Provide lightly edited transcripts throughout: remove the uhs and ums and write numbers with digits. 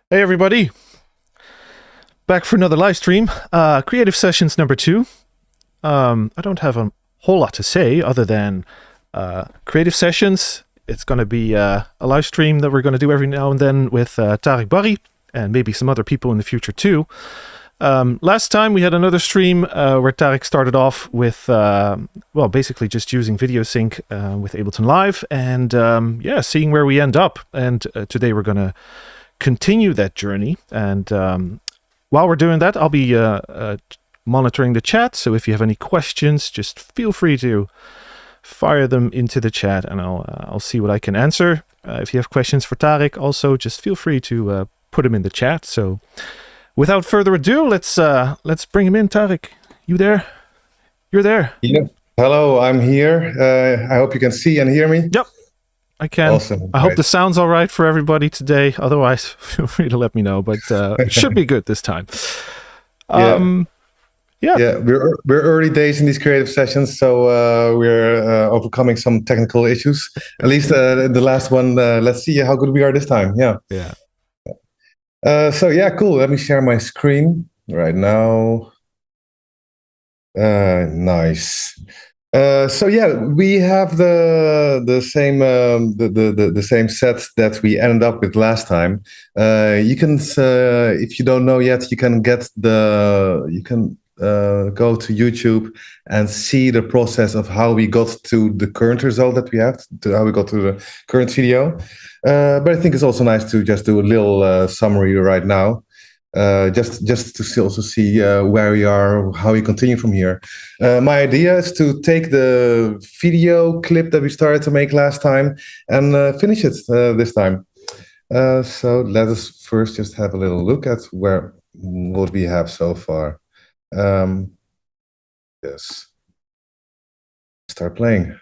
Hey everybody, back for another live stream. Creative Sessions number 2. I don't have a whole lot to say other than Creative Sessions. It's going to be a live stream that we're going to do every now and then with Tarik Barri and maybe some other people in the future too. Last time we had another stream where Tarik started off with, well, basically just using Videosync with Ableton Live and yeah, seeing where we end up. And today we're going to continue that journey, and while we're doing that, I'll be monitoring the chat, so if you have any questions, just feel free to fire them into the chat and I'll see what I can answer. If you have questions for Tarik, also just feel free to put them in the chat. So without further ado, let's bring him in. Tarik, you there? You're there? Yeah. Hello, I'm here. I hope you can see and hear me. Yep, I can. Awesome. I hope the sound's all right for everybody today. Otherwise, feel free to let me know. But it should be good this time. Yeah, we're early days in these creative sessions, so we're overcoming some technical issues. At least the last one. Let's see how good we are this time. Yeah. So yeah, cool. Let me share my screen right now. Nice. So yeah, we have the same the same set that we ended up with last time. You can, if you don't know yet, you can go to YouTube and see the process of how we got to the current result that we have, to how we got to the current video. But I think it's also nice to just do a little summary right now. Just to also see where we are, how we continue from here. My idea is to take the video clip that we started to make last time and finish it this time. So let us first just have a little look at what we have so far. Yes. Start playing.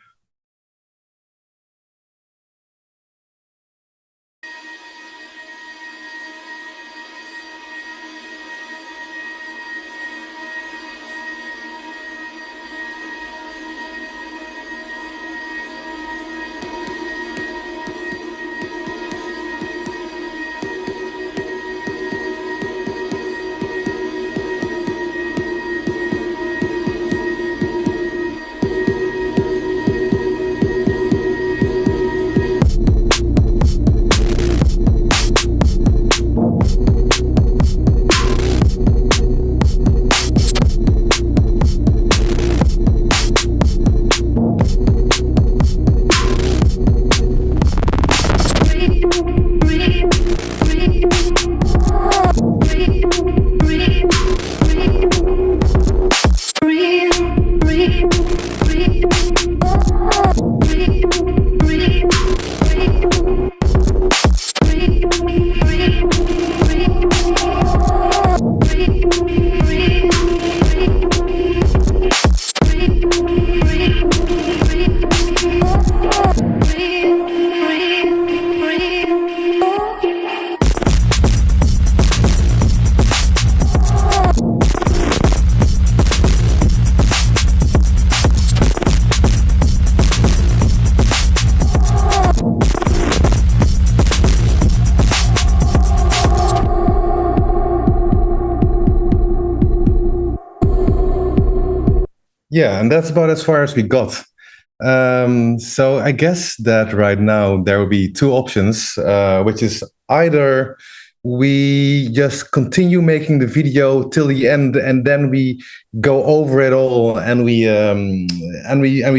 Yeah, and that's about as far as we got. So I guess that right now there will be two options, which is either we just continue making the video till the end, and then we go over it all, and we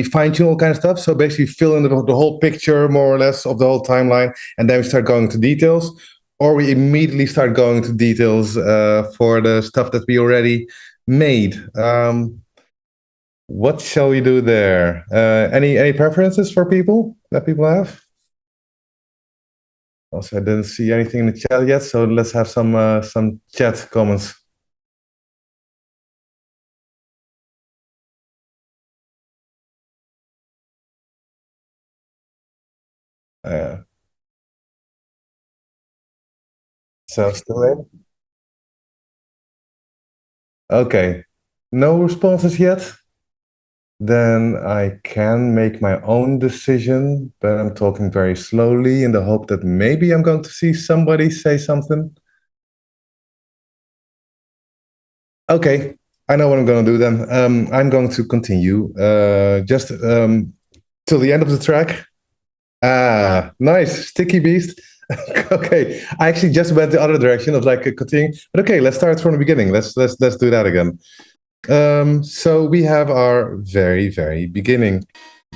fine tune all kind of stuff. So basically, fill in the whole picture more or less of the whole timeline, and then we start going to details, or we immediately start going to details for the stuff that we already made. What shall we do there? Any preferences for people that people have? Also, I didn't see anything in the chat yet, so let's have some chat comments. So still in? Okay, no responses yet. Then I can make my own decision, but I'm talking very slowly in the hope that maybe I'm going to see somebody say something. Okay, I know what I'm going to do then. I'm going to continue just till the end of the track. Ah, nice, sticky beast. Okay, I actually just went the other direction of like continuing. But okay, let's start from the beginning. Let's do that again. So we have our very beginning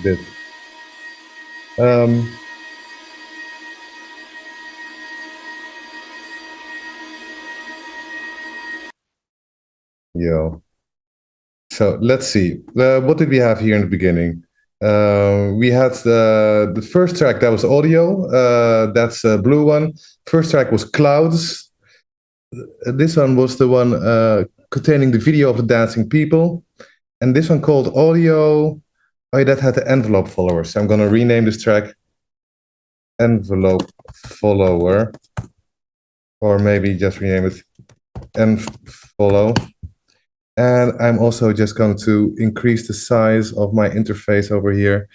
bit. Yo. So let's see. What did we have here in the beginning? We had the first track that was audio. That's a blue one. First track was clouds. This one was the one containing the video of the dancing people. And this one called audio. Oh, yeah, that had the envelope follower. So I'm going to rename this track envelope follower. Or maybe just rename it enfollow. And I'm also just going to increase the size of my interface over here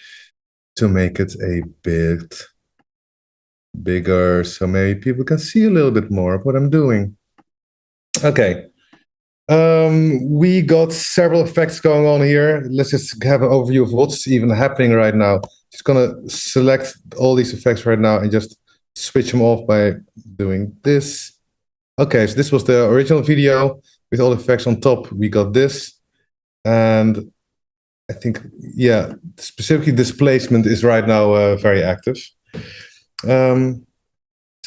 to make it a bit bigger, so maybe people can see a little bit more of what I'm doing. Okay. We got several effects going on here. Let's just have an overview of what's even happening right now. Just gonna select all these effects right now and just switch them off by doing this. Okay, so this was the original video with all the effects on top. We got this, and I think, yeah, specifically displacement is right now very active. So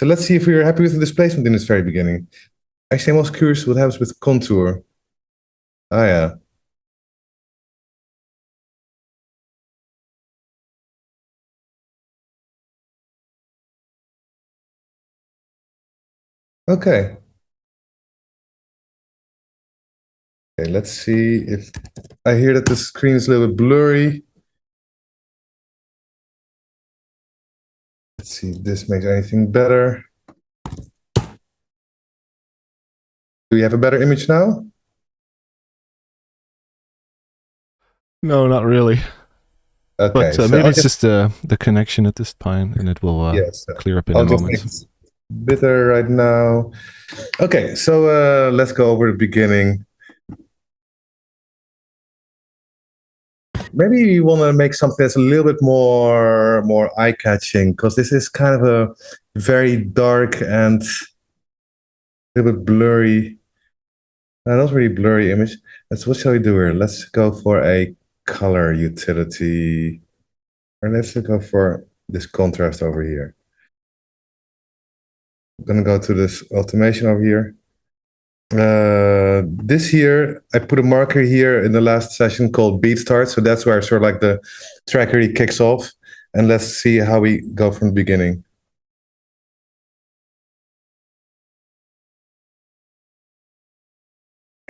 let's see if we're happy with the displacement in this very beginning. Actually, I'm also curious what happens with contour. Oh, yeah. Okay. Okay, let's see if I hear that the screen is a little bit blurry. Let's see if this makes anything better. Do you have a better image now? No, not really. Okay, But so maybe it's just the connection at this time, and it will clear up in a moment. Bitter right now. Okay, so let's go over the beginning. Maybe you want to make something that's a little bit more eye-catching, because this is kind of a very dark and a little bit blurry. Not really blurry image. What shall we do here? Let's go for a color utility. Or let's go for this contrast over here. I'm gonna go to this automation over here. This here, I put a marker here in the last session called beat start. So that's where sort of like the track really kicks off. And let's see how we go from the beginning.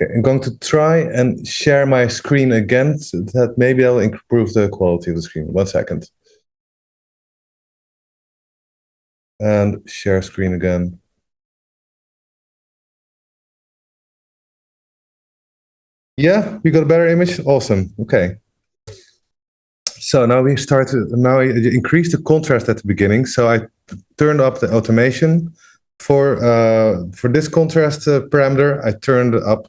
Okay, I'm going to try and share my screen again, so that maybe I'll improve the quality of the screen. 1 second. And share screen again. Yeah, we got a better image. Awesome. Okay. So now we start. Now I increase the contrast at the beginning. So I turned up the automation for this contrast parameter. I turned up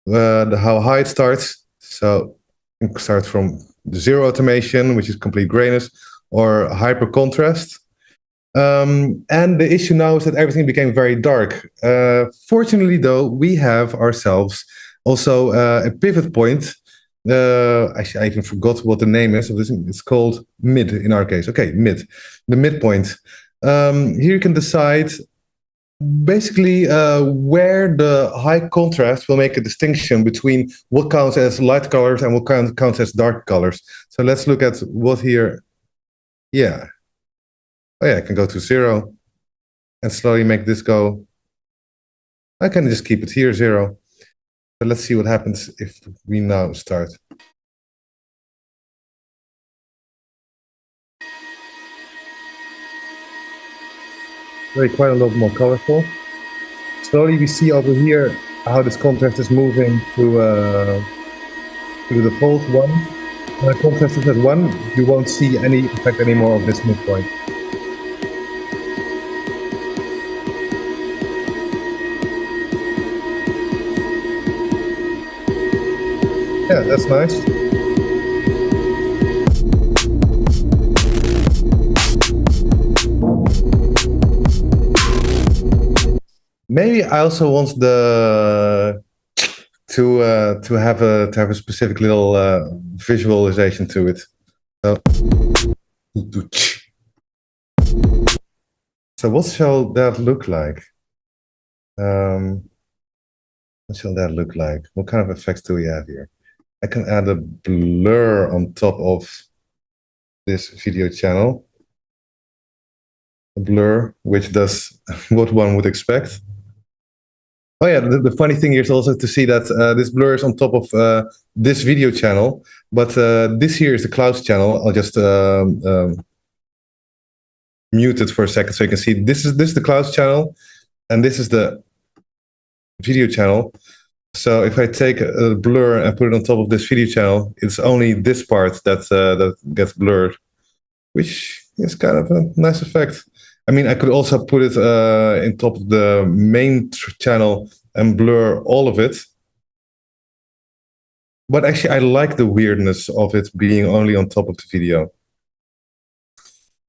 how high it starts. So it starts from the zero automation, which is complete grayness, or hyper contrast. And the issue now is that everything became very dark. Fortunately, though, we have ourselves also a pivot point. Actually, I even forgot what the name is of this. It's called mid in our case. Okay, mid, the midpoint. Here you can decide basically where the high contrast will make a distinction between what counts as light colors and what counts as dark colors. So let's look at what here. Yeah. Oh yeah, I can go to 0 and slowly make this go. I can just keep it here 0. But let's see what happens if we now start. Quite a lot more colorful. Slowly we see over here how this contrast is moving to the default 1. When the contrast is at 1, you won't see any effect anymore of this midpoint. Yeah, that's nice. Maybe I also want the to have a specific little visualization to it. So what shall that look like? What shall that look like? What kind of effects do we have here? I can add a blur on top of this video channel. A blur, which does what one would expect. Oh yeah, the funny thing here is also to see that this blur is on top of this video channel, but this here is the clouds channel. I'll just mute it for a second so you can see this is the clouds channel, and this is the video channel. So if I take a blur and put it on top of this video channel, it's only this part that gets blurred, which is kind of a nice effect. I mean, I could also put it in top of the main channel and blur all of it. But actually, I like the weirdness of it being only on top of the video.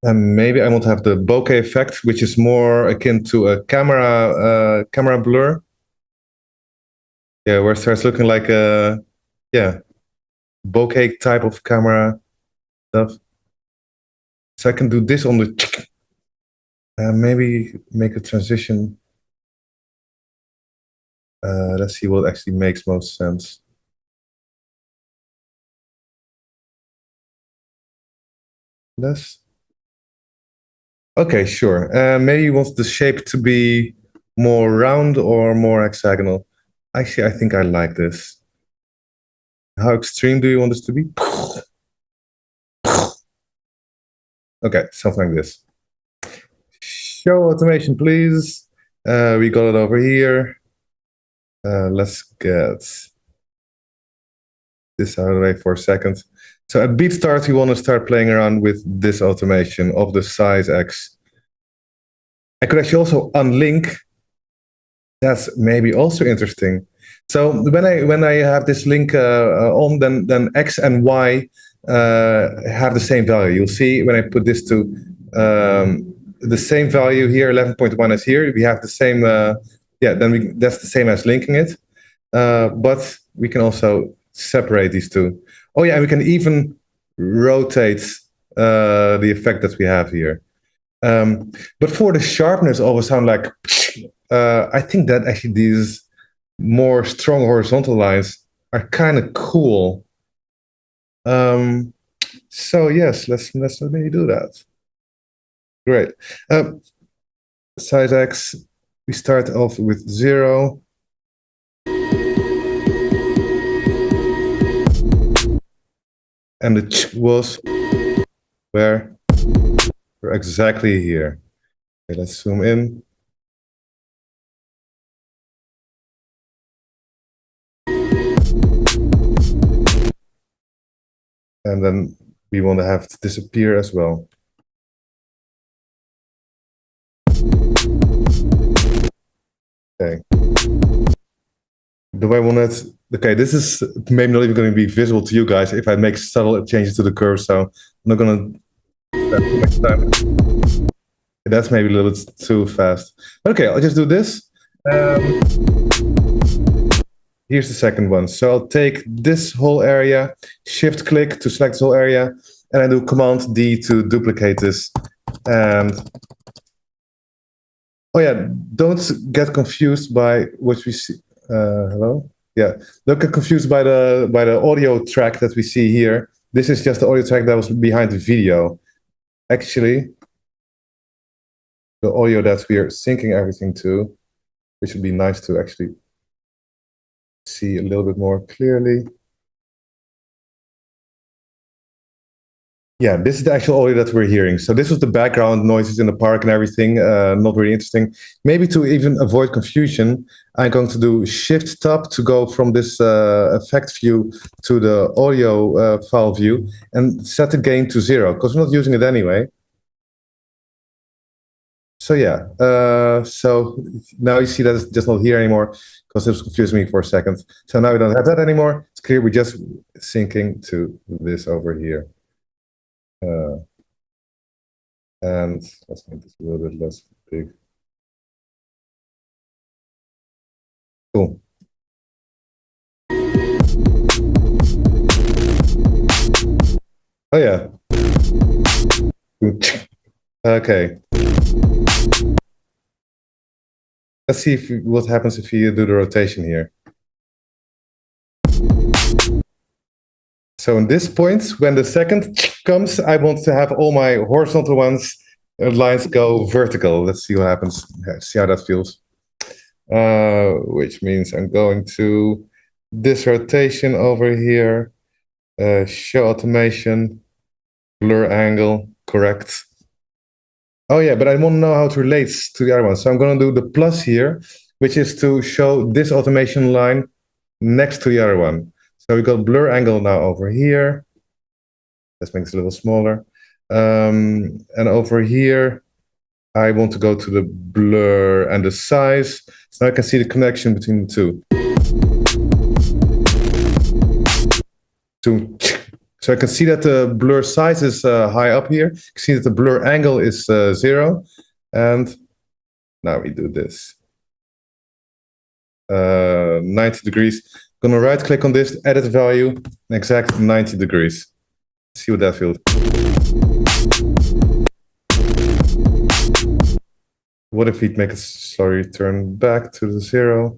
And maybe I want to have the bokeh effect, which is more akin to a camera blur. Yeah, where it starts looking like a bokeh type of camera stuff. So I can do this on the maybe make a transition. Let's see what actually makes most sense. This. Okay, sure. Maybe you want the shape to be more round or more hexagonal. Actually, I think I like this. How extreme do you want this to be? Okay, something like this. Show automation, please. We got it over here. Let's get this out of the way for a second. So at beat start, we want to start playing around with this automation of the size X. I could actually also unlink. That's maybe also interesting. So when I have this link on, then X and Y have the same value. You'll see when I put this to the same value here, 11.1 as here, we have the same. Then that's the same as linking it. But we can also separate these two. Oh yeah, and we can even rotate the effect that we have here. But for the sharpness of a sound like, I think that actually these more strong horizontal lines are kind of cool. So yes, let's maybe do that. Great. Size X, we start off with 0. And the ch was where? We're exactly here. Okay, let's zoom in. And then we want to have it disappear as well. Okay. Do I want it? Okay, this is maybe not even going to be visible to you guys if I make subtle changes to the curve, so I'm not going to spend too much time. That's maybe a little bit too fast. Okay, I'll just do this. Here's the second one. So I'll take this whole area, shift click to select this whole area, and I do Command D to duplicate this. And oh yeah, don't get confused by what we see. Hello? Yeah, don't get confused by the audio track that we see here. This is just the audio track that was behind the video. Actually, the audio that we are syncing everything to, which would be nice to actually see a little bit more clearly. Yeah, this is the actual audio that we're hearing. So this was the background noises in the park and everything. Not really interesting. Maybe to even avoid confusion, I'm going to do Shift Tab to go from this effect view to the audio file view and set the gain to 0 because we're not using it anyway. So yeah, so now you see that it's just not here anymore because it was confusing me for a second. So now we don't have that anymore. It's clear we're just syncing to this over here. And let's make this a little bit less big. Cool. Oh yeah. Okay. Let's see what happens if you do the rotation here. So in this point, when the second comes, I want to have all my horizontal lines go vertical. Let's see what happens. See how that feels. Which means I'm going to this rotation over here, show automation, blur angle, correct. Oh yeah, but I want to know how it relates to the other one. So I'm going to do the plus here, which is to show this automation line next to the other one. So we got blur angle now over here. Let's make this a little smaller. And over here, I want to go to the blur and the size. So I can see the connection between the two. So I can see that the blur size is high up here. You can see that the blur angle is 0. And now we do this. 90 degrees. I'm gonna right click on this, edit value, exact 90 degrees. See what that feels. What if we make it slowly turn back to the 0?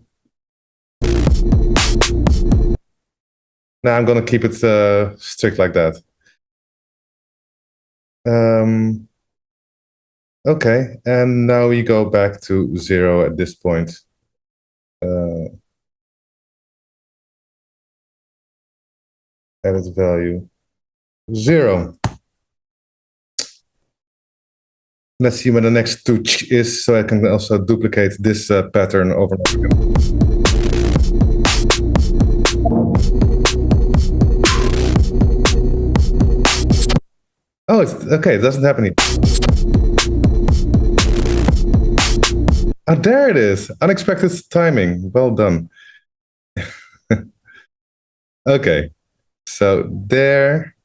Now I'm gonna keep it strict like that. Okay, and now we go back to 0 at this point. Edit value 0. Let's see where the next touch is, so I can also duplicate this pattern over and over again. Oh, it's okay. It doesn't happen here. Oh, there it is. Unexpected timing. Well done. Okay. So there.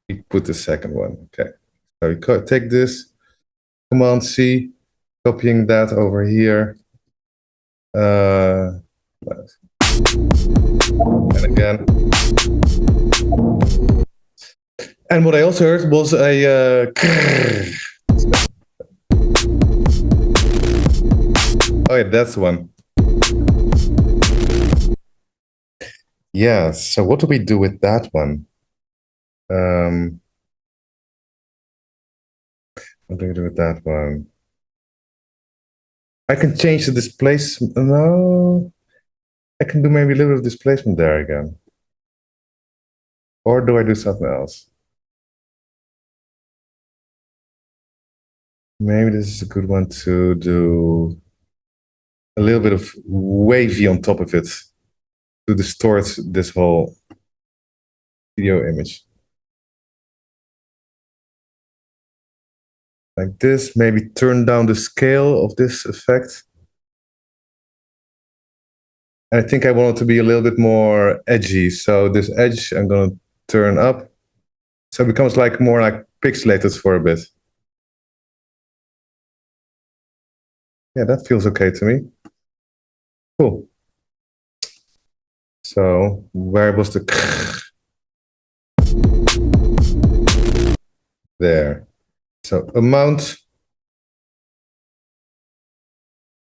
We put the second one. Okay. So we take this. Command C. Copying that over here. And again. And what I also heard was a oh yeah, that's one. Yeah, so what do we do with that one? What do we do with that one? I can change the displacement. No, I can do maybe a little bit of displacement there again. Or do I do something else? Maybe this is a good one to do a little bit of wavy on top of it to distort this whole video image. Like this, maybe turn down the scale of this effect. And I think I want it to be a little bit more edgy. So this edge I'm going to turn up. So it becomes like more like pixelated for a bit. Yeah, that feels okay to me. Cool. So where was the there? So amount,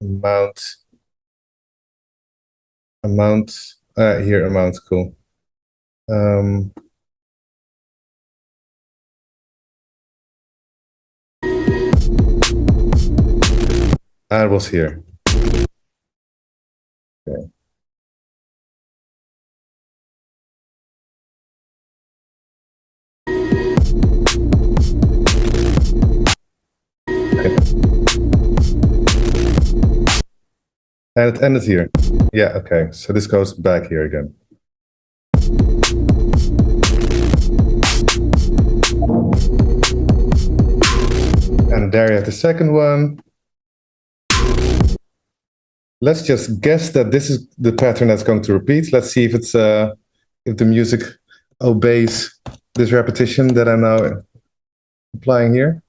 here amount, cool. That was here. Okay. And it ended here. Yeah, okay. So this goes back here again. And there you have the second one. Let's just guess that this is the pattern that's going to repeat. Let's see if it's if the music obeys this repetition that I'm now applying here.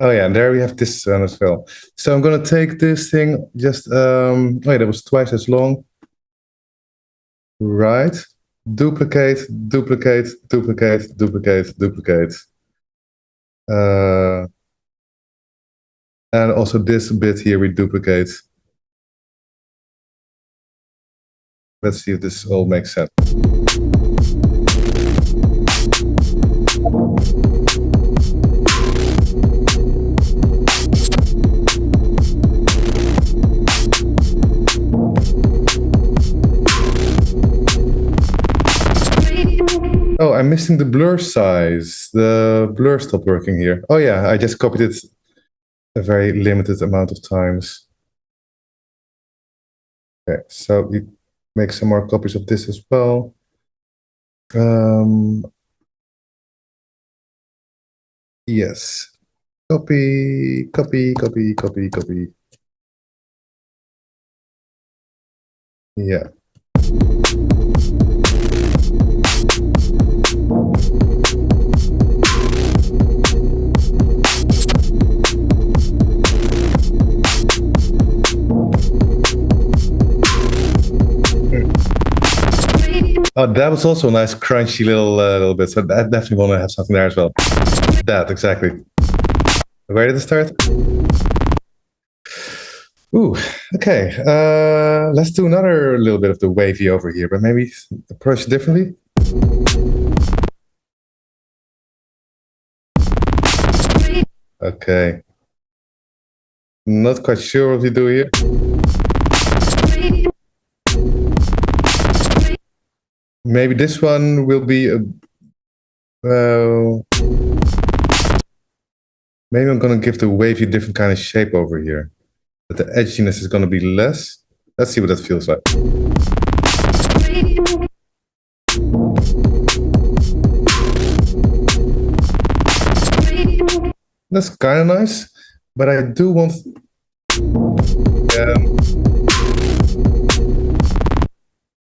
Oh yeah, and there we have this one as well. So I'm gonna take this thing just, oh yeah, that was twice as long. Right, duplicate, duplicate, duplicate, duplicate, duplicate. And also this bit here we duplicate. Let's see if this all makes sense. Oh, I'm missing the blur size. The blur stopped working here. Oh yeah, I just copied it a very limited amount of times. Okay, so we make some more copies of this as well. Yes. Copy, copy, copy, copy, copy. Yeah. Oh, that was also a nice crunchy little bit. So I definitely want to have something there as well. That, exactly. Where did it start? Ooh, okay. Let's do another little bit of the wavy over here, but maybe approach it differently. Okay. Not quite sure what we do here. Maybe this one will be a... maybe I'm going to give the wavy a different kind of shape over here. But the edginess is going to be less. Let's see what that feels like. That's kind of nice, but I do want...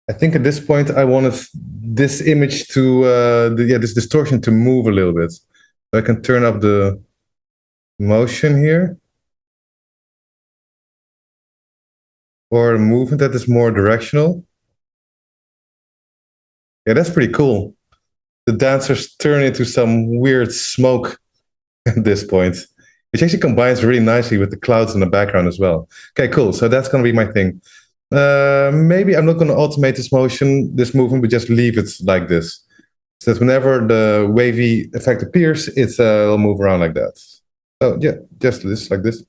I think at this point I wanted this image to, this distortion to move a little bit. So I can turn up the motion here. Or a movement that is more directional. Yeah, that's pretty cool. The dancers turn into some weird smoke at this point, which actually combines really nicely with the clouds in the background as well. Okay, cool. So that's going to be my thing. Maybe I'm not going to automate this movement, but just leave it like this. So that whenever the wavy effect appears, it'll move around like that. So yeah, just this, like this.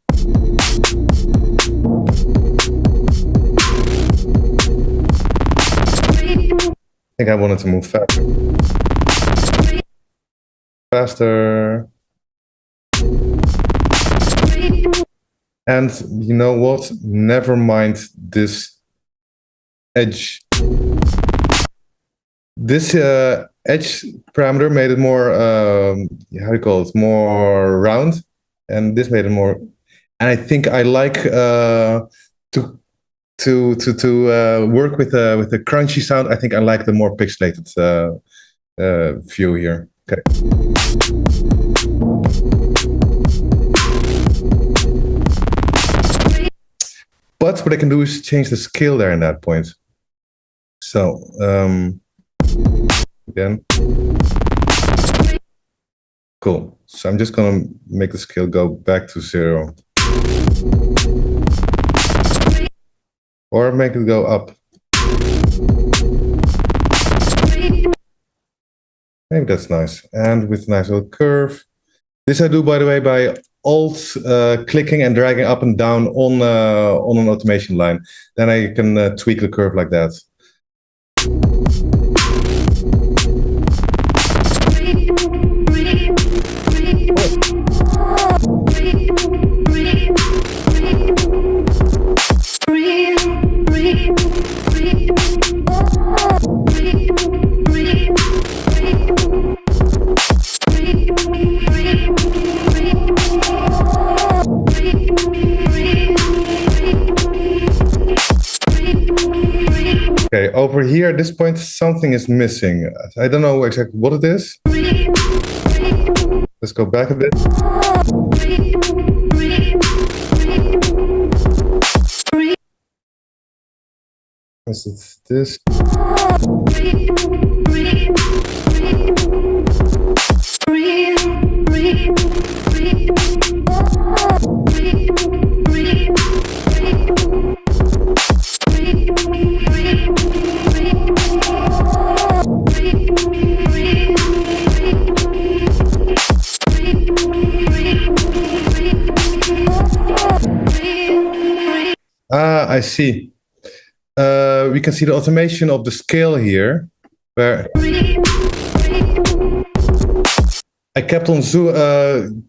I think I wanted to move faster. Faster. And you know what? Never mind this edge. This edge parameter made it more, how do you call it? More round. And this made it more. And I think I like to work with a crunchy sound. I think I like the more pixelated view here. Okay. But what I can do is change the scale there in that point. So again, cool. So I'm just gonna make the scale go back to 0. Or make it go up. Maybe that's nice. And with a nice little curve. This I do, by the way, by Alt clicking and dragging up and down on an automation line. Then I can tweak the curve like that. over here at this point, something is missing. I don't know exactly what it is. Let's go back a bit. Is it this? I see. We can see the automation of the scale here, where I kept on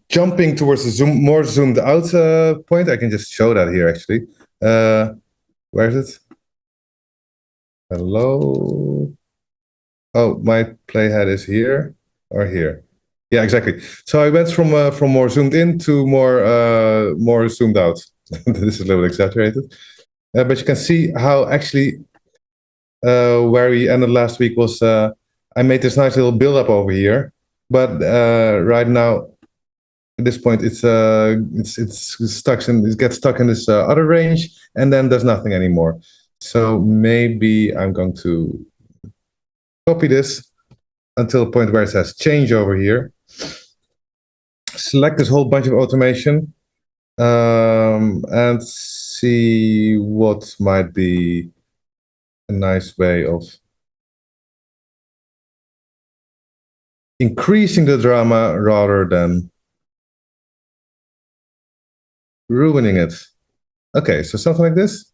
jumping towards the more zoomed out point. I can just show that here actually. Where is it? Hello. Oh, my playhead is here or here. Yeah, exactly. So I went from more zoomed in to more zoomed out. This is a little exaggerated. But you can see how actually where we ended last week was I made this nice little build up over here, but right now at this point it's stuck in, it gets stuck in this other range, and then there's nothing anymore. So maybe I'm going to copy this until the point where it says change over here. Select this whole bunch of automation and see what might be a nice way of increasing the drama rather than ruining it. Okay, so something like this.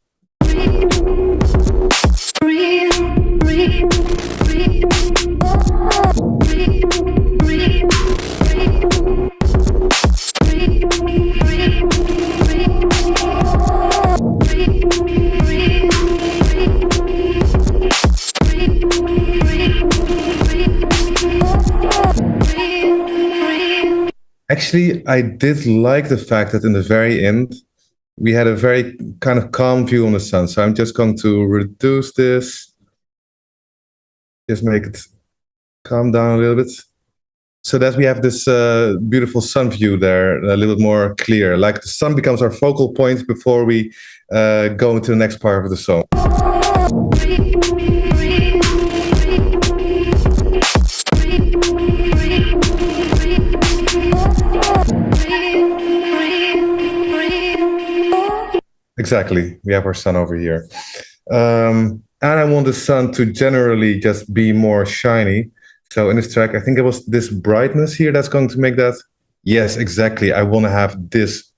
Actually, I did like the fact that in the very end, we had a very kind of calm view on the sun. So I'm just going to reduce this, just make it calm down a little bit, so that we have this beautiful sun view there, a little bit more clear, like the sun becomes our focal point before we go into the next part of the song. Exactly, we have our sun over here. And I want the sun to generally just be more shiny. So in this track, I think it was this brightness here that's going to make that. Yes, exactly. I want to have this.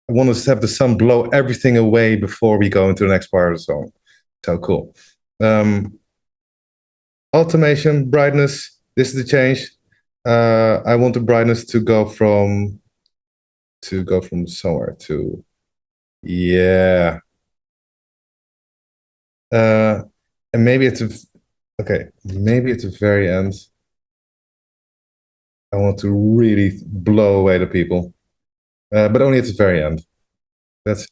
I want to have the sun blow everything away before we go into the next part of the song. So cool. Automation, brightness. This is the change. I want the brightness to go from somewhere to. Yeah. And maybe it's maybe at the very end. I want to really blow away the people, but only at the very end. That's.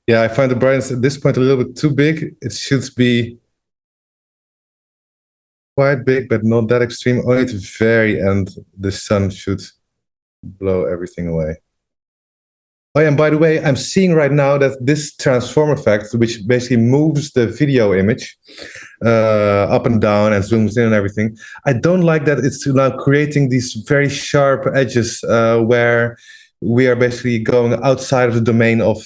Yeah, I find the brightness at this point a little bit too big. It should be quite big, but not that extreme. Only at the very end, the sun should blow everything away. Oh yeah, and by the way, I'm seeing right now that this transform effect, which basically moves the video image up and down and zooms in and everything, I don't like that it's now creating these very sharp edges where we are basically going outside of the domain of,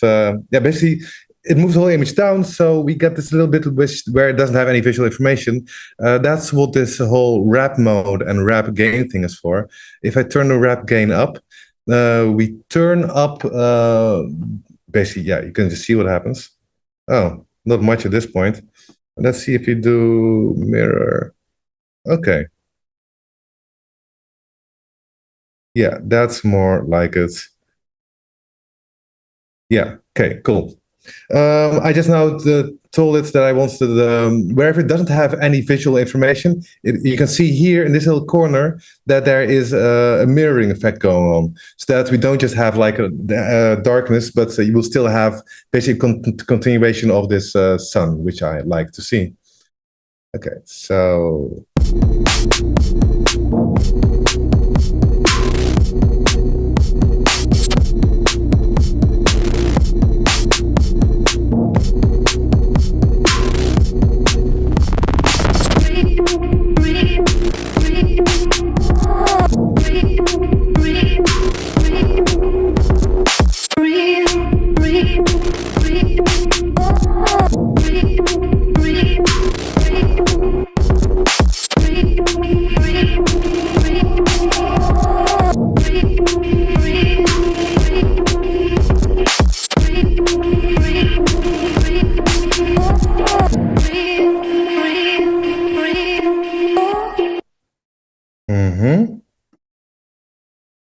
basically it moves the whole image down, so we get this little bit where it doesn't have any visual information. That's what this whole wrap mode and wrap gain thing is for. If I turn the wrap gain up, we turn up, basically, yeah, you can just see what happens. Oh, not much at this point. Let's see if you do mirror. Okay. Yeah, that's more like it. Yeah, okay, cool. I just now told it that I wanted wherever it doesn't have any visual information, you can see here in this little corner that there is a mirroring effect going on, so that we don't just have like a darkness, but you will still have basically continuation of this sun, which I like to see. Okay, so.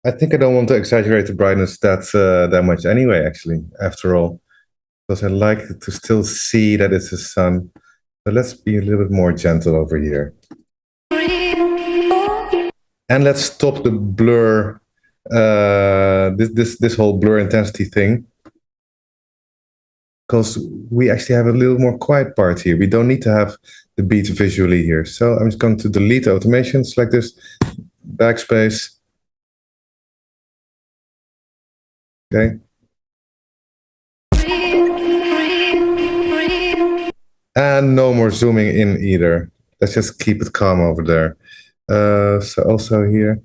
I think I don't want to exaggerate the brightness that much anyway, actually, after all, because I like to still see that it's the sun. So let's be a little bit more gentle over here. And let's stop the blur, this whole blur intensity thing, because we actually have a little more quiet part here. We don't need to have the beat visually here. So I'm just going to delete the automations like this, backspace. Okay. And no more zooming in either. Let's just keep it calm over there. So also here,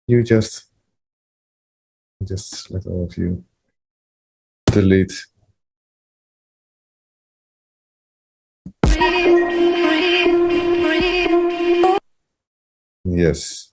you just let all of you delete. Yes.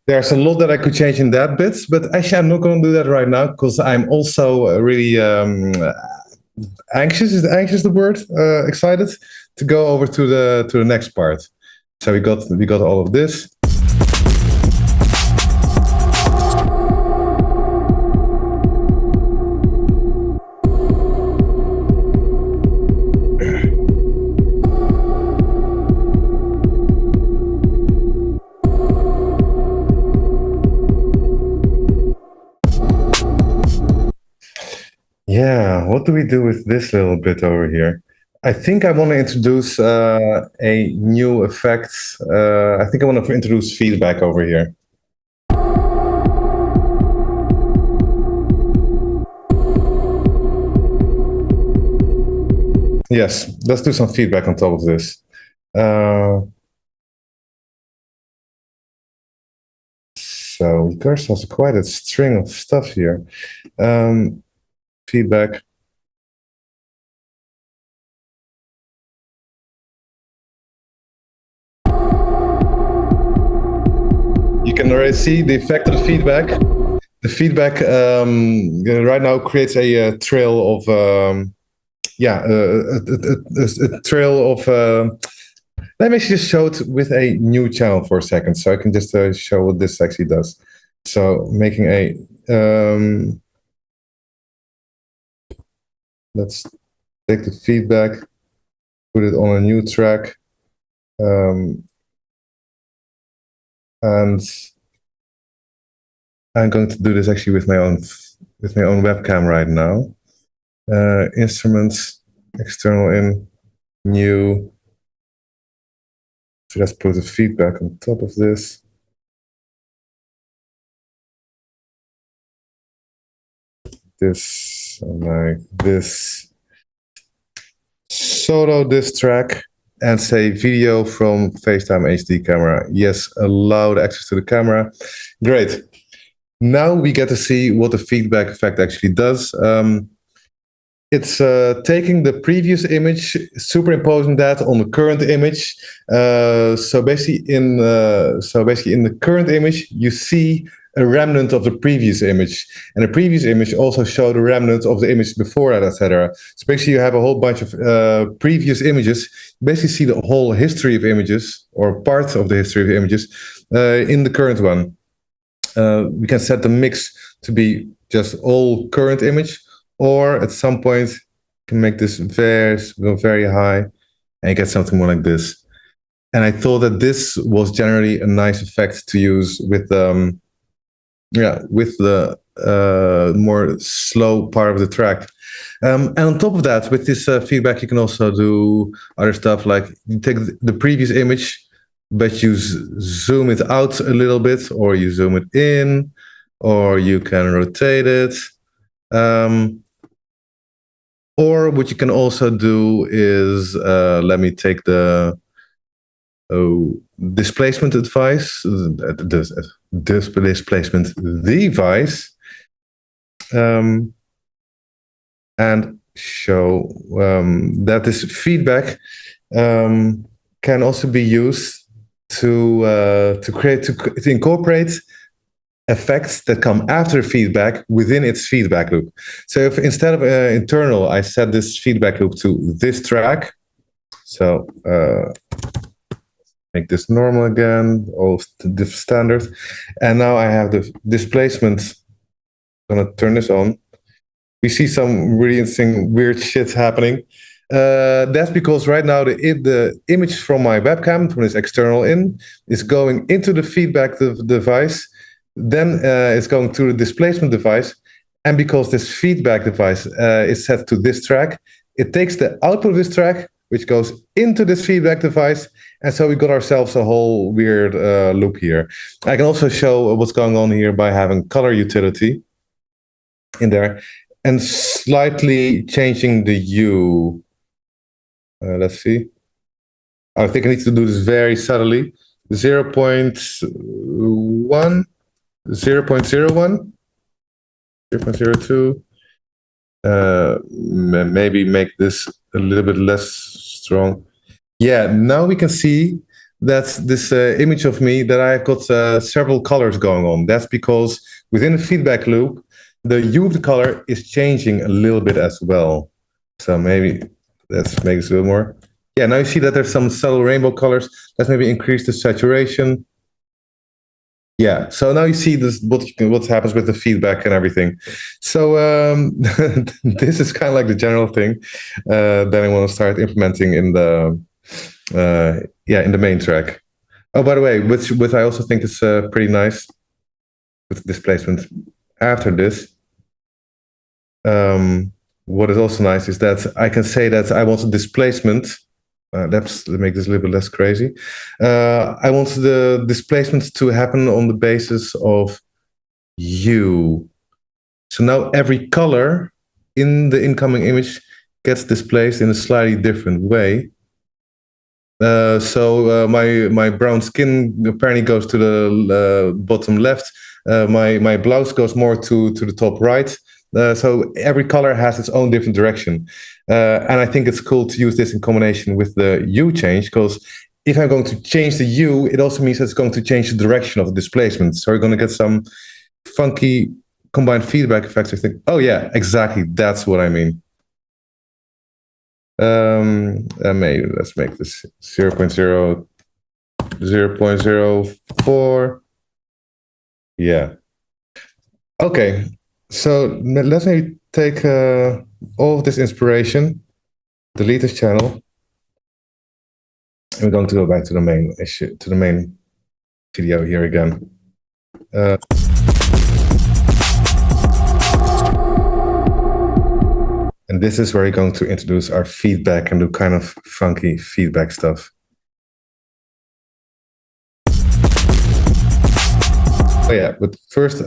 There's a lot that I could change in that bit, but actually I'm not going to do that right now because I'm also really anxious. Is anxious the word? Excited to go over to the next part. So we got all of this. Yeah, what do we do with this little bit over here? I think I want to introduce a new effect. I think I want to introduce feedback over here. Yes, let's do some feedback on top of this. So there's also quite a string of stuff here. Feedback. You can already see the effect of the feedback. The feedback right now creates a trail of, a trail of. Let me just show it with a new channel for a second, so I can just show what this actually does. So making a. Let's take the feedback, put it on a new track, and I'm going to do this actually with my own webcam right now. Instruments, external in. new. So let's put the feedback on top of this. This, like this. Solo this track and say video from FaceTime HD camera. Yes, allowed access to the camera. Great. Now we get to see what the feedback effect actually does. It's taking the previous image, superimposing that on the current image. So basically in the current image, you see a remnant of the previous image, and the previous image also showed a remnant of the image before that, etc. So basically, you have a whole bunch of previous images. You basically see the whole history of images, or part of the history of images, in the current one. We can set the mix to be just all current image, or at some point can make this go very high and get something more like this. And I thought that this was generally a nice effect to use with the more slow part of the track. And on top of that, with this feedback, you can also do other stuff, like you take the previous image, but you zoom it out a little bit, or you zoom it in, or you can rotate it. Or what you can also do is, let me take the displacement device, displacement device, and show that this feedback can also be used to incorporate effects that come after feedback within its feedback loop. So if instead of internal, I set this feedback loop to this track, so make this normal again, all the standard, and now I have the displacement. I'm gonna turn this on. We see some really interesting, weird shit happening. That's because right now the image from my webcam, from this external in, is going into the feedback device. Then it's going to the displacement device. And because this feedback device is set to this track, it takes the output of this track, which goes into this feedback device. And so we got ourselves a whole weird loop here. I can also show what's going on here by having color utility in there and slightly changing the hue. Let's see. I think I need to do this very subtly. 0.1, 0.01, 0.02. Maybe make this a little bit less strong. Yeah, now we can see that this image of me, that I've got several colors going on. That's because within the feedback loop, the hue of the color is changing a little bit as well. So maybe let's make this a little more. Yeah, now you see that there's some subtle rainbow colors. Let's maybe increase the saturation. Yeah, so now you see this what happens with the feedback and everything. So this is kind of like the general thing that I want to start implementing in the in the main track. Oh, by the way, which I also think is pretty nice with displacement after this. What is also nice is that I can say that I want a displacement. Let's make this a little bit less crazy. I want the displacement to happen on the basis of hue. So now every color in the incoming image gets displaced in a slightly different way. So my brown skin apparently goes to the bottom left. My blouse goes more to the top right. So every color has its own different direction. And I think it's cool to use this in combination with the hue change, because if I'm going to change the hue, it also means it's going to change the direction of the displacement. So we're going to get some funky combined feedback effects. I think, oh yeah, exactly. That's what I mean. Maybe let's make this 0.0, 0.04. Yeah. Okay. So let's maybe take all of this inspiration, delete this channel, and we're going to go back to the main issue, to the main video here again. And And this is where we're going to introduce our feedback and do kind of funky feedback stuff. Oh yeah, but first,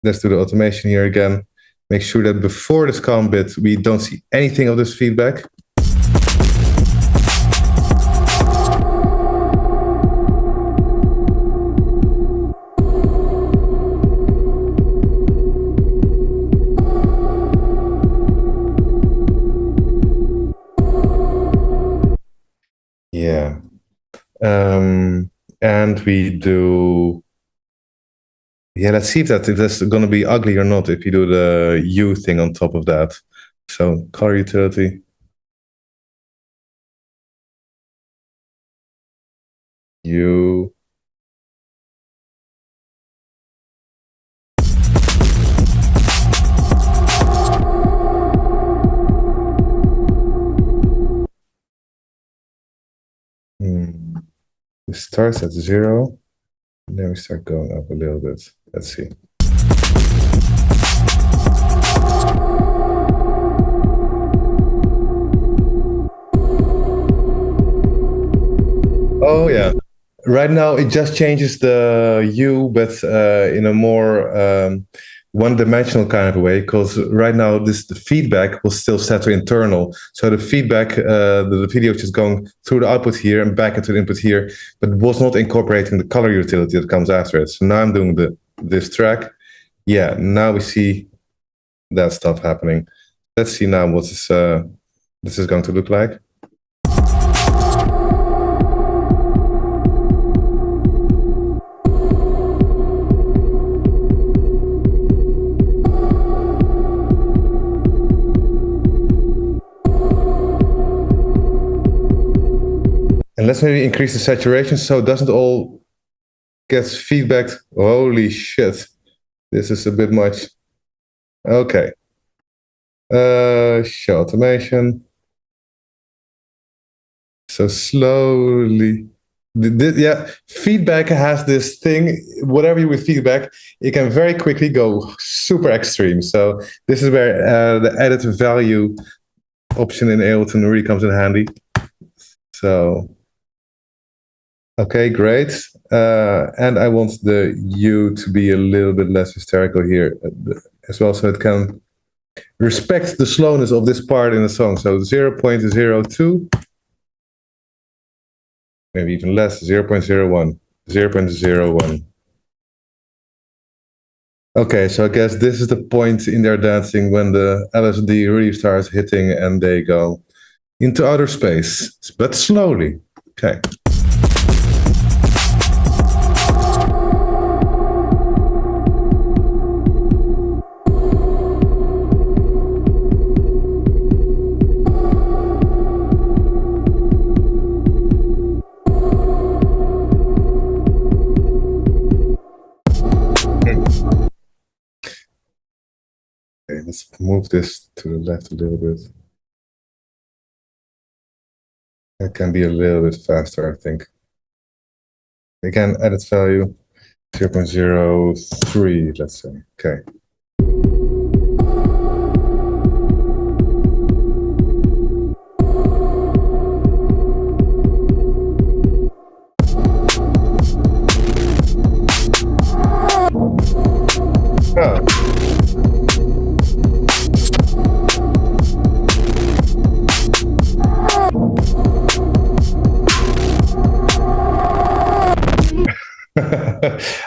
let's do the automation here again. Make sure that before this calm bit, we don't see anything of this feedback. Yeah. And we do... Yeah, let's see if that's going to be ugly or not if you do the U thing on top of that. So color utility. U. It starts at 0. And then we start going up a little bit. Let's see. Oh yeah. Right now it just changes the U, but in a more one-dimensional kind of a way, because right now the feedback was still set to internal. So the feedback, the video is just going through the output here and back into the input here, but was not incorporating the color utility that comes after it. So now I'm doing this track. Yeah, now we see that stuff happening. Let's see now what this is going to look like. And let's maybe increase the saturation so it doesn't all get feedback. Holy shit. This is a bit much. Okay. Show automation. So slowly. Yeah, feedback has this thing, whatever you with feedback, it can very quickly go super extreme. So this is where the added value option in Ableton really comes in handy. So... Okay, great. And I want the U to be a little bit less hysterical here as well, so it can respect the slowness of this part in the song. So 0.02, maybe even less, 0.01, 0.01. Okay, so I guess this is the point in their dancing when the LSD really starts hitting and they go into outer space, but slowly. Okay. Okay, let's move this to the left a little bit. It can be a little bit faster, I think. Again, added value 0.03, let's say. Okay. Oh.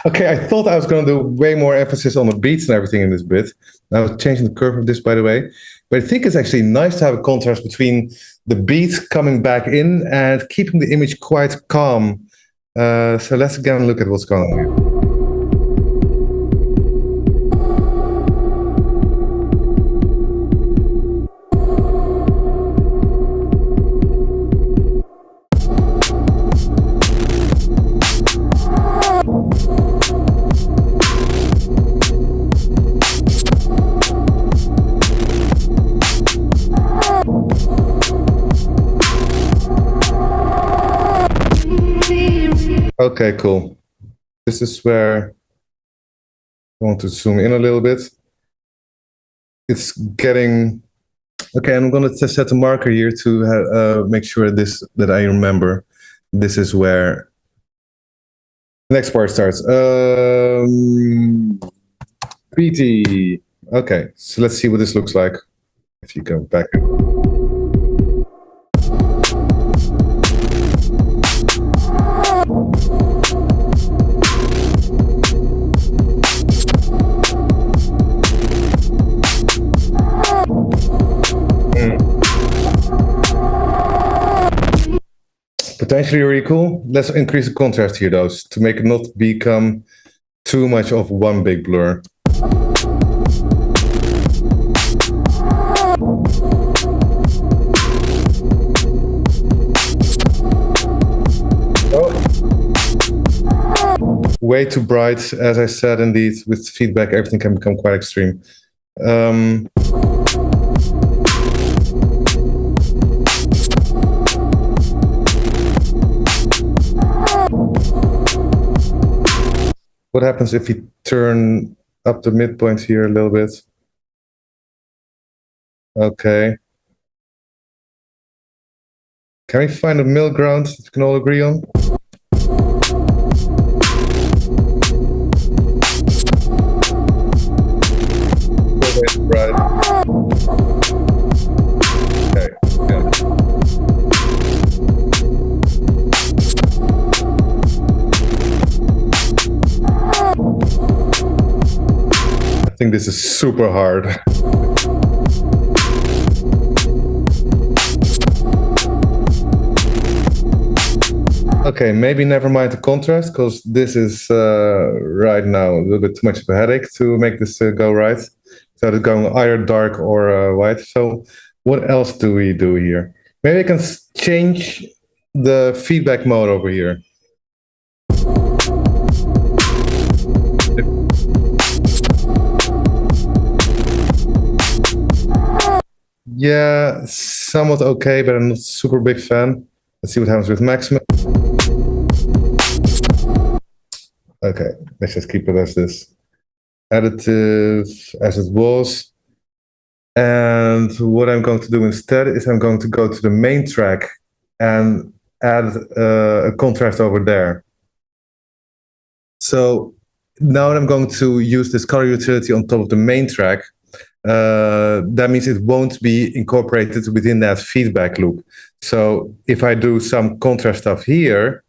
Okay, I thought I was going to do way more emphasis on the beats and everything in this bit. I was changing the curve of this, by the way. But I think it's actually nice to have a contrast between the beat coming back in and keeping the image quite calm. So let's again look at what's going on here. Okay, cool. This is where I want to zoom in a little bit. it's getting okay. I'm going to set a marker here to make sure that I remember. This is where the next part starts. PT. Okay, so let's see what this looks like. If you go back. Potentially really cool. Let's increase the contrast here, though, to make it not become too much of one big blur. Oh. Way too bright, as I said, indeed. With feedback, everything can become quite extreme. What happens if we turn up the midpoint here a little bit? Okay. Can we find a middle ground that we can all agree on? Right. Okay. Yeah. I think this is super hard. Okay, maybe never mind the contrast, because this is right now a little bit too much of a headache to make this go right. So it's going either dark or white. So what else do we do here? Maybe I can change the feedback mode over here. Yeah, somewhat okay, but I'm not super big fan. Let's see what happens with maximum. Okay, let's just keep it as this. Additive as it was. And what I'm going to do instead is I'm going to go to the main track and add a contrast over there. So now I'm going to use this color utility on top of the main track. That means it won't be incorporated within that feedback loop. So if I do some contrast stuff here,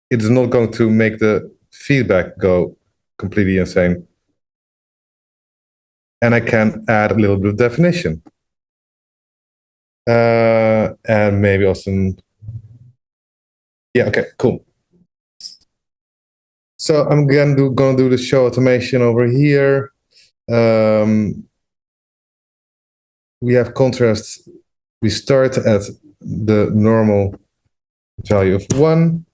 it's not going to make the feedback go completely insane. And I can add a little bit of definition. And maybe also, yeah, okay, cool. So I'm gonna do the show automation over here. We have contrast. We start at the normal value of 1.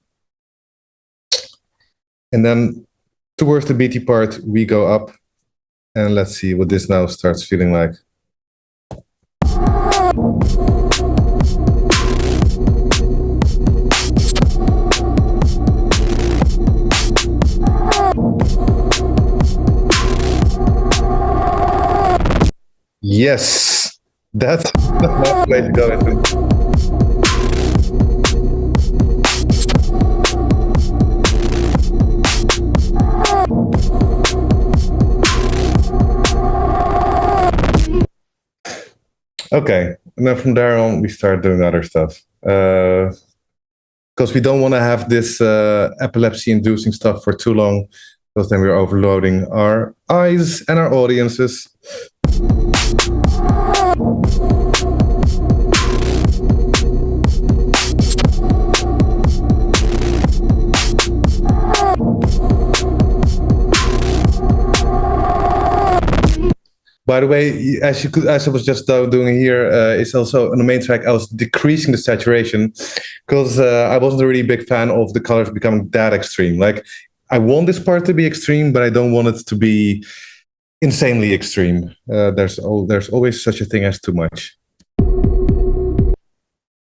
And then towards the BT part, we go up. And let's see what this now starts feeling like. Yes, that's the last place to go into. Okay, and then from there on, we start doing other stuff. Because we don't want to have this epilepsy-inducing stuff for too long, because then we're overloading our eyes and our audiences. By the way, as I was just doing here, it's also on the main track. I was decreasing the saturation because I wasn't a really big fan of the colors becoming that extreme. Like, I want this part to be extreme, but I don't want it to be insanely extreme. There's always such a thing as too much.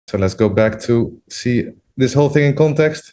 So let's go back to see this whole thing in context.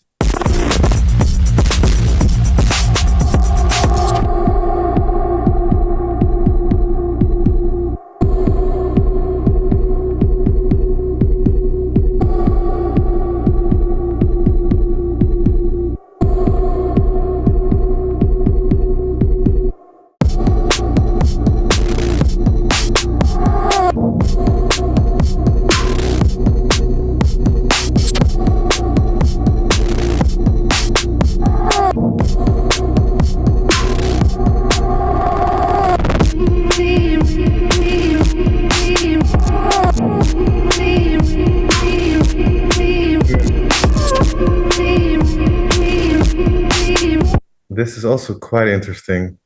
this is also quite interesting.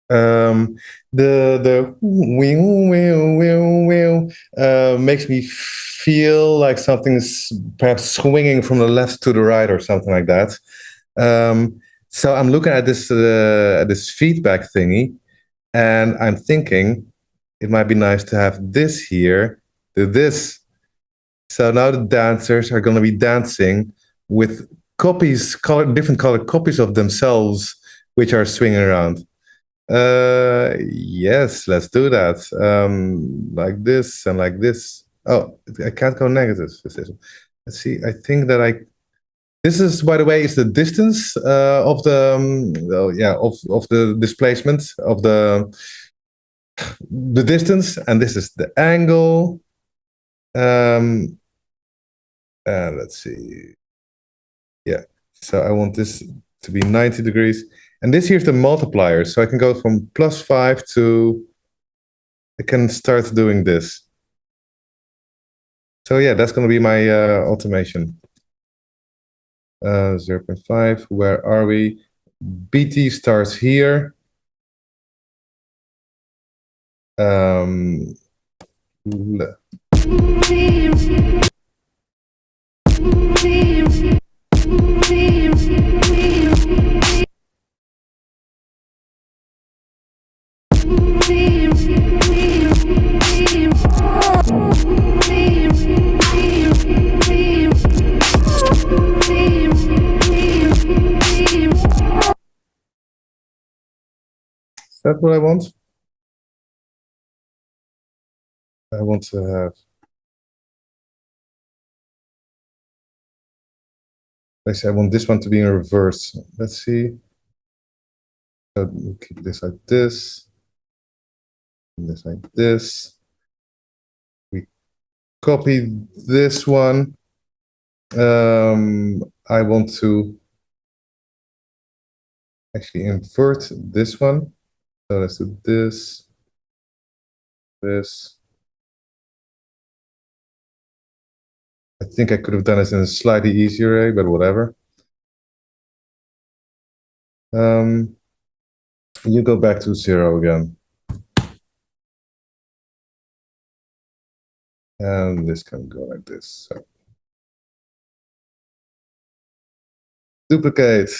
The makes me feel like something's perhaps swinging from the left to the right or something like that. So I'm looking at this feedback thingy, and I'm thinking it might be nice to have this here, do this. So now the dancers are going to be dancing with copies, different colored copies of themselves, which are swinging around. Yes, let's do that. Like this and like this. Oh, I can't go negative. Let's see. I think that this is, by the way, is the distance of the of the displacement of the distance, and this is the angle. And let's see. Yeah. So I want this to be 90 degrees. And this here's the multiplier. So I can go from +5 to, I can start doing this. So yeah, that's going to be my automation. 0.5, where are we? BT starts here. Is that what I want? I want to have, actually I want this one to be in reverse. Let's see. So we'll keep this like this, and this like this. We copy this one. I want to actually invert this one. So let's do this, this. I think I could have done this in a slightly easier way, but whatever. You go back to 0 again. And this can go like this. So. Duplicate.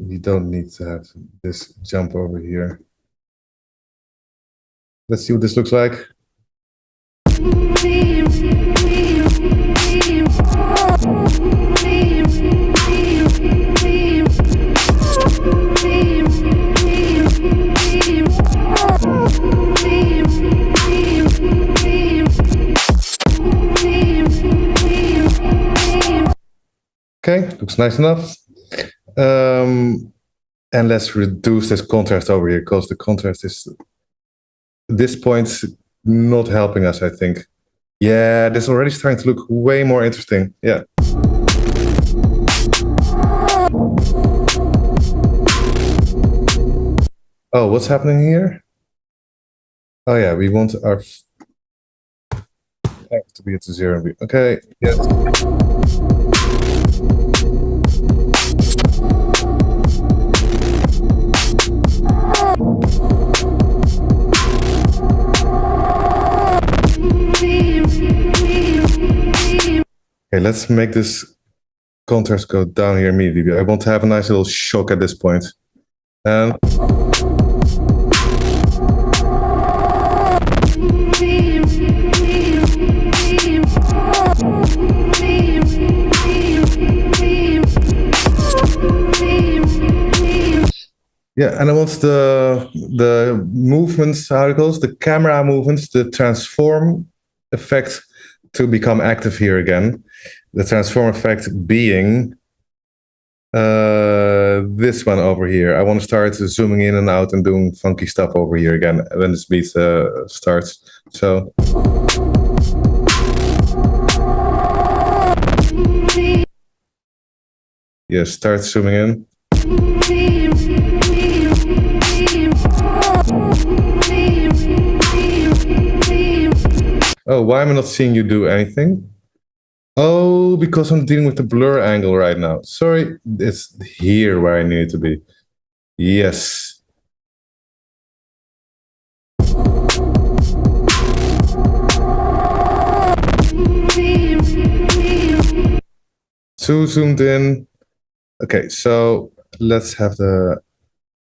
You don't need to have this jump over here. Let's see what this looks like. Okay, looks nice enough. And let's reduce this contrast over here, because the contrast is, at this point, not helping us, I think. Yeah, this already starting to look way more interesting. Yeah. Oh, what's happening here? Oh yeah, we want our X to be at 0. Okay, yes. Okay, let's make this contrast go down here immediately. I want to have a nice little shock at this point. And yeah, and I want the movements, how it goes, the camera movements, the transform effect to become active here again. The transform effect being this one over here. I want to start zooming in and out and doing funky stuff over here again when this beat starts. So. Yeah, start zooming in. Oh, why am I not seeing you do anything? Oh, because I'm dealing with the blur angle right now. Sorry, it's here where I need it to be. Yes. Too zoomed in. Okay, so let's have the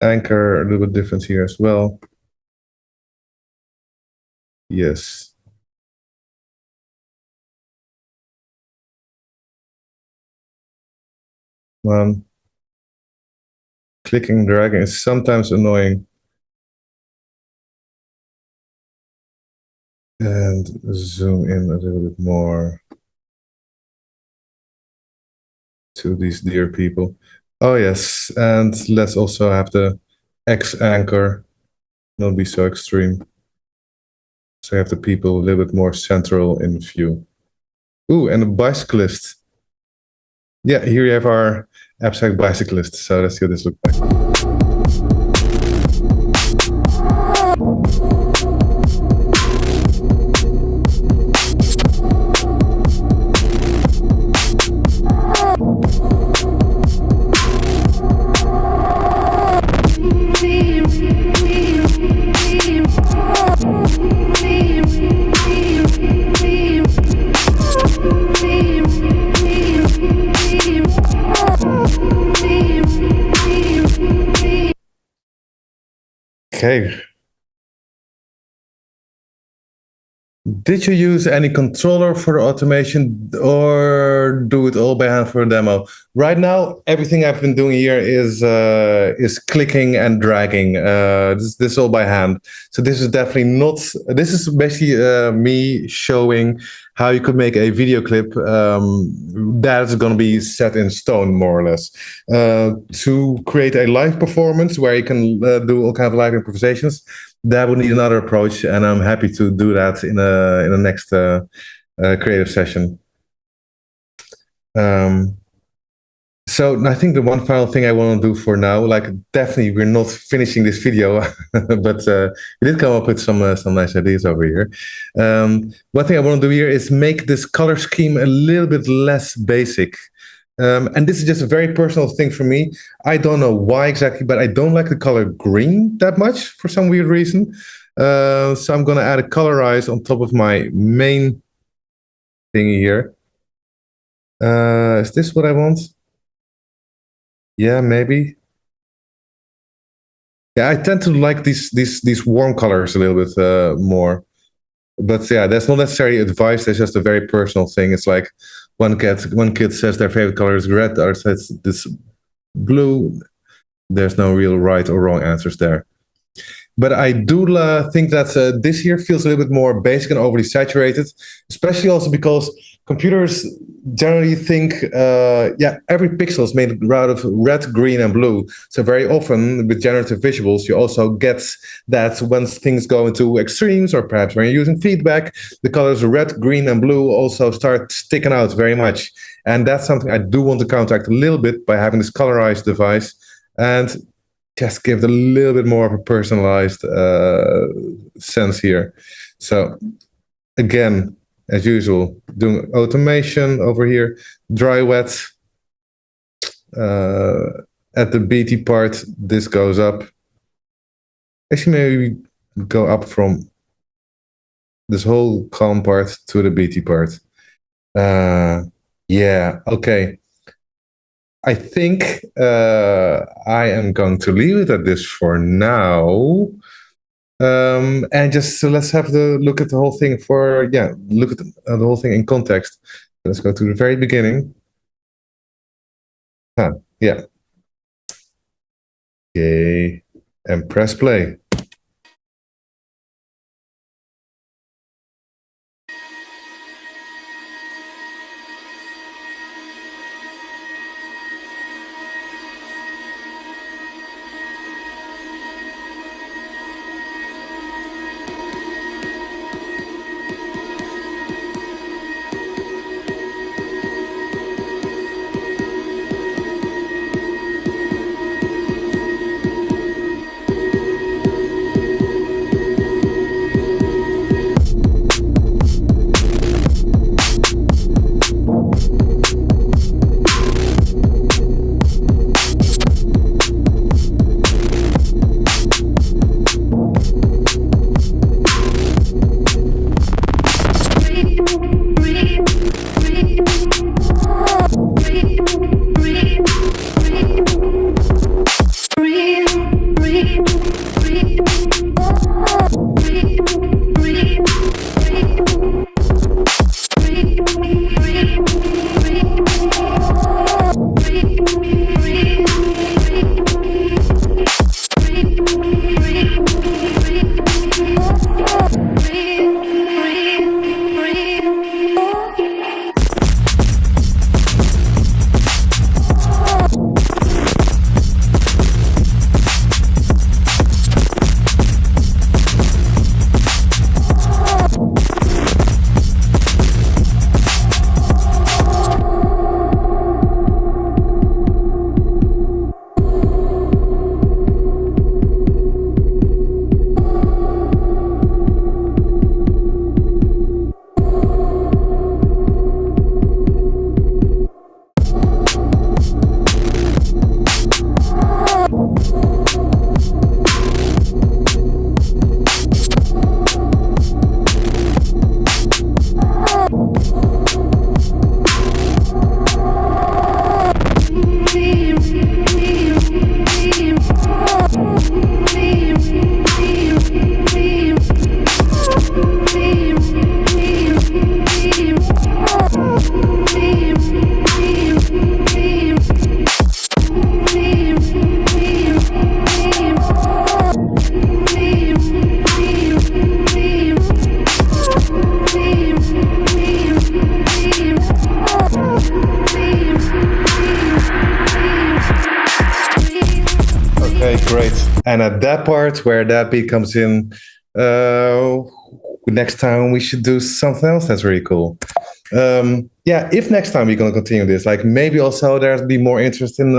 anchor a little bit different here as well. Yes. Clicking and dragging is sometimes annoying. And zoom in a little bit more to these dear people. Oh yes, and let's also have the X anchor not be so extreme. So you have the people a little bit more central in view. Ooh, and a bicyclist. Yeah, here you have our abstract bicyclist. So let's see what this looks like. Okay. Did you use any controller for the automation or do it all by hand for a demo? Right now, everything I've been doing here is clicking and dragging. This is all by hand. So this is definitely not. This is basically me showing how you could make a video clip that's going to be set in stone, more or less. To create a live performance where you can do all kinds of live improvisations, that would need another approach, and I'm happy to do that in a next creative session. So I think the one final thing I want to do for now, like definitely we're not finishing this video, but we did come up with some nice ideas over here. One thing I want to do here is make this color scheme a little bit less basic. And this is just a very personal thing for me. I don't know why exactly, but I don't like the color green that much for some weird reason. So I'm going to add a Colorize on top of my main thingy here. Is this what I want? Yeah, maybe. Yeah, I tend to like these warm colors a little bit more. But yeah, that's not necessarily advice. That's just a very personal thing. It's like one kid says their favorite color is red, the other says this blue. There's no real right or wrong answers there. But I do think that this year feels a little bit more basic and overly saturated, especially also because computers generally think, every pixel is made out of red, green, and blue. So very often with generative visuals, you also get that when things go into extremes, or perhaps when you're using feedback, the colors red, green, and blue also start sticking out very much. And that's something I do want to counteract a little bit by having this colorized device and just give it a little bit more of a personalized sense here. So again, as usual, doing automation over here, dry wet. At the BT part, this goes up. Actually, maybe go up from this whole calm part to the BT part. Yeah, okay. I think I am going to leave it at this for now. And just so let's have the look at the whole thing look at the whole thing in context. Let's go to the very beginning. Yeah. Okay, and press play. Great. And at that part where that beat comes in, next time we should do something else that's really cool. Yeah, if next time we're going to continue this, like maybe also there'll be more interest in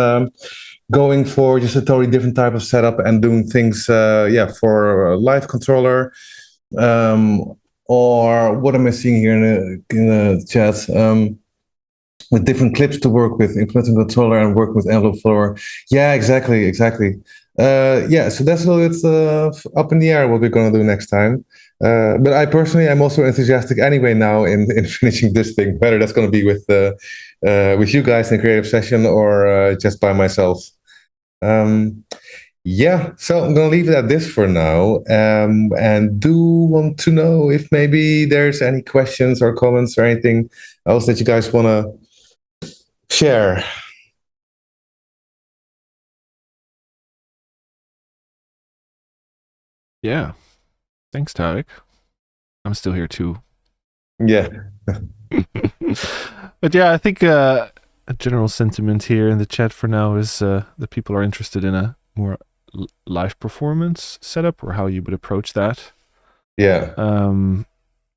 going for just a totally different type of setup and doing things, for a live controller. Or what am I seeing here in the chat? With different clips to work with, implementing controller and work with envelope floor. Yeah, exactly. So that's a little bit up in the air what we're going to do next time. But I personally am also enthusiastic anyway now in finishing this thing, whether that's going to be with you guys in a creative session or just by myself. So I'm going to leave it at this for now. And do want to know if maybe there's any questions or comments or anything else that you guys want to share. Yeah. Thanks, Tarik. I'm still here too. Yeah. But yeah, I think a general sentiment here in the chat for now is that people are interested in a more live performance setup or how you would approach that. Yeah.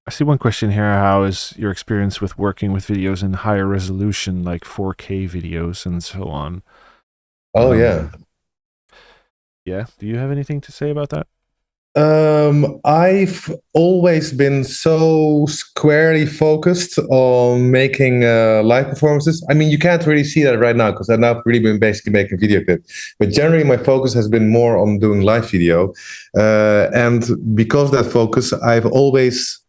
I see one question here. How is your experience with working with videos in higher resolution, like 4K videos and so on? Oh, yeah. Yeah. Do you have anything to say about that? I've always been so squarely focused on making live performances. I mean, you can't really see that right now because I've not really been basically making video clips. But generally, my focus has been more on doing live video. And because of that focus, I've always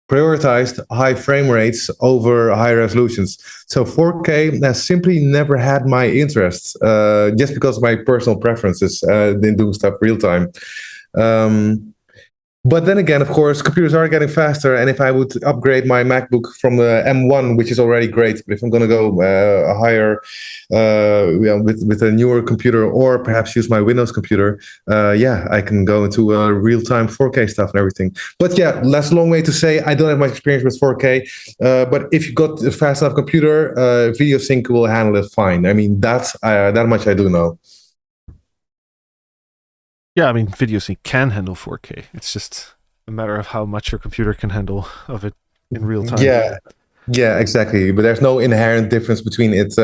prioritized high frame rates over high resolutions. So 4K has simply never had my interest, just because of my personal preferences in doing stuff real time. But then again, of course, computers are getting faster. And if I would upgrade my MacBook from the M1, which is already great, but if I'm going to go a higher, with a newer computer, or perhaps use my Windows computer, I can go into real-time 4K stuff and everything. But yeah, that's a long way to say. I don't have much experience with 4K. But if you've got a fast enough computer, Videosync will handle it fine. I mean, that much I do know. Yeah, I mean, Videosync can handle 4K. It's just a matter of how much your computer can handle of it in real time. Yeah, exactly. But there's no inherent difference between it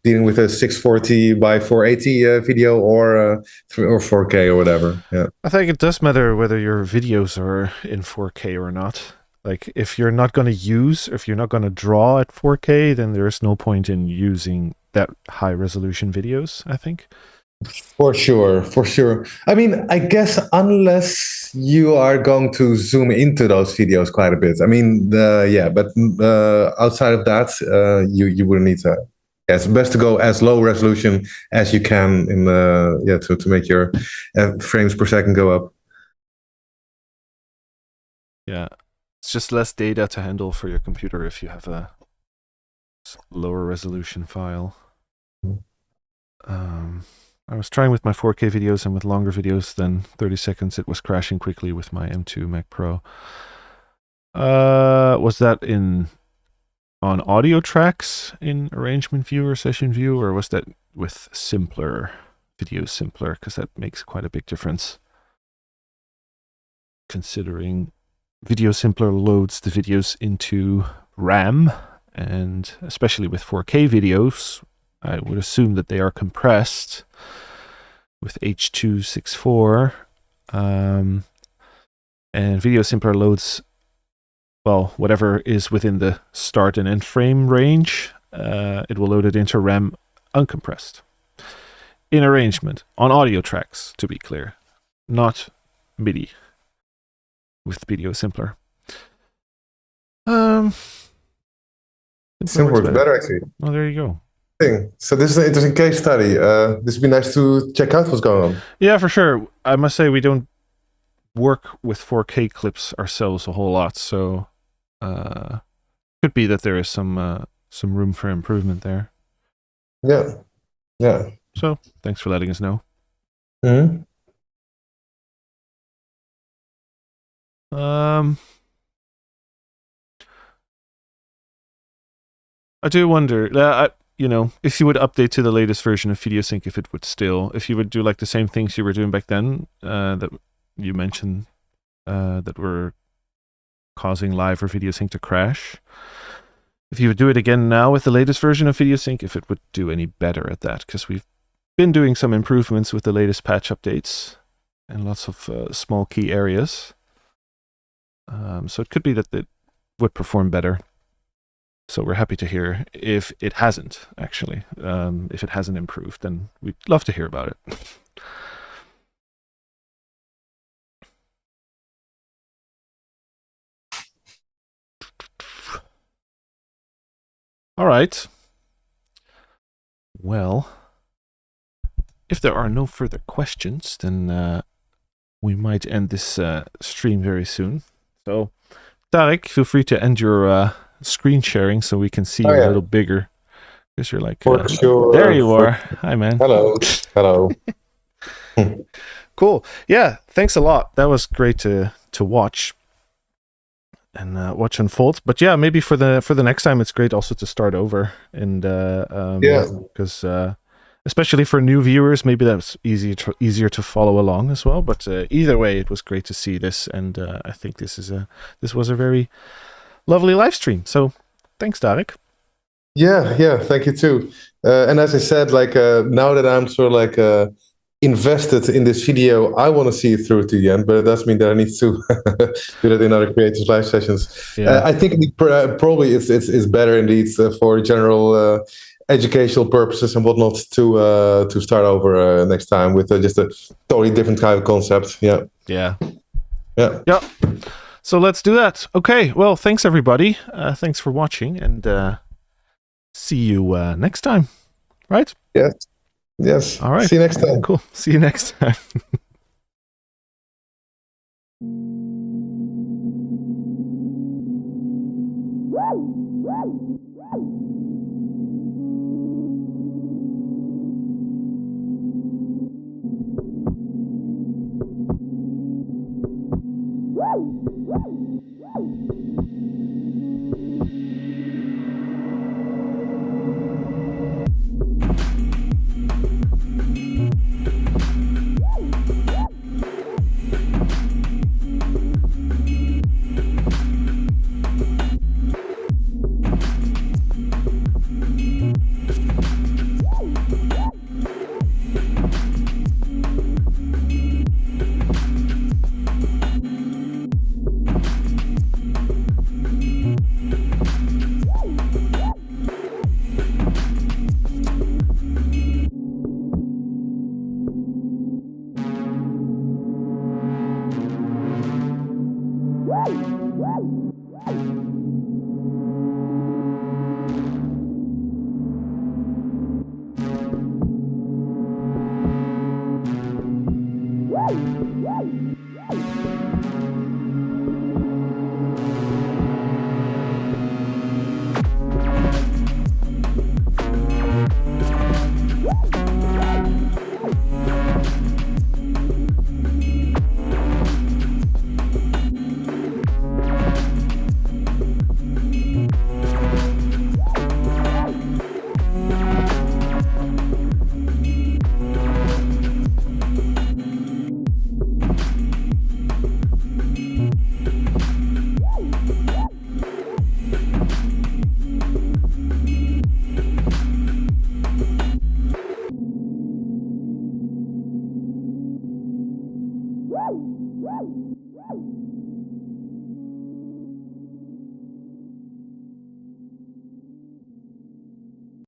dealing with a 640 by 480 video or 4K or whatever. Yeah, I think it does matter whether your videos are in 4K or not. Like, if you're not going to draw at 4K, then there's no point in using that high resolution videos, I think. For sure. I mean, I guess unless you are going to zoom into those videos quite a bit. I mean, but outside of that, you wouldn't need to. Yeah, it's best to go as low resolution as you can to make your frames per second go up. Yeah, it's just less data to handle for your computer if you have a lower resolution file. I was trying with my 4K videos, and with longer videos than 30 seconds, it was crashing quickly with my M2 Mac Pro. Was that on audio tracks in arrangement view or session view, or was that with video simpler? Because that makes quite a big difference. Considering video simpler loads the videos into RAM, and especially with 4K videos, I would assume that they are compressed with H.264, and Video Simpler loads, well, whatever is within the start and end frame range. It will load it into RAM uncompressed. In arrangement, on audio tracks, to be clear, not MIDI with Video Simpler. Simpler works better, actually. Well, there you go. So this is an interesting case study. This would be nice to check out what's going on. Yeah, for sure. I must say we don't work with 4K clips ourselves a whole lot, so could be that there is some room for improvement there. Yeah. So thanks for letting us know. Mm-hmm. I do wonder. you know, if you would update to the latest version of Videosync, if you would do like the same things you were doing back then, that you mentioned that were causing live or Videosync to crash. If you would do it again now with the latest version of Videosync, if it would do any better at that, because we've been doing some improvements with the latest patch updates and lots of small key areas. So it could be that it would perform better. So we're happy to hear if it hasn't, actually. If it hasn't improved, then we'd love to hear about it. All right. Well, if there are no further questions, then we might end this stream very soon. So, Tarik, feel free to end your screen sharing so we can see you a little bigger. Because you're like, For sure. There you are. Hi, man. Hello. Hello. Cool. Yeah, thanks a lot. That was great to watch and watch unfold. But yeah, maybe for the next time, it's great also to start over and because especially for new viewers, maybe that's easier to follow along as well. But either way, it was great to see this, and I think this was a very lovely live stream. So thanks, Tarik. Yeah, thank you too. And as I said, like now that I'm sort of like invested in this video, I want to see it through to the end, but it does mean that I need to do that in other creators live sessions. Yeah. I think probably it's better indeed for general educational purposes and whatnot to start over next time with just a totally different kind of concept. Yeah. So let's do that. Okay. Well, thanks everybody. Thanks for watching, and see you next time. Right? Yes. All right. See you next time. Cool. See you next time.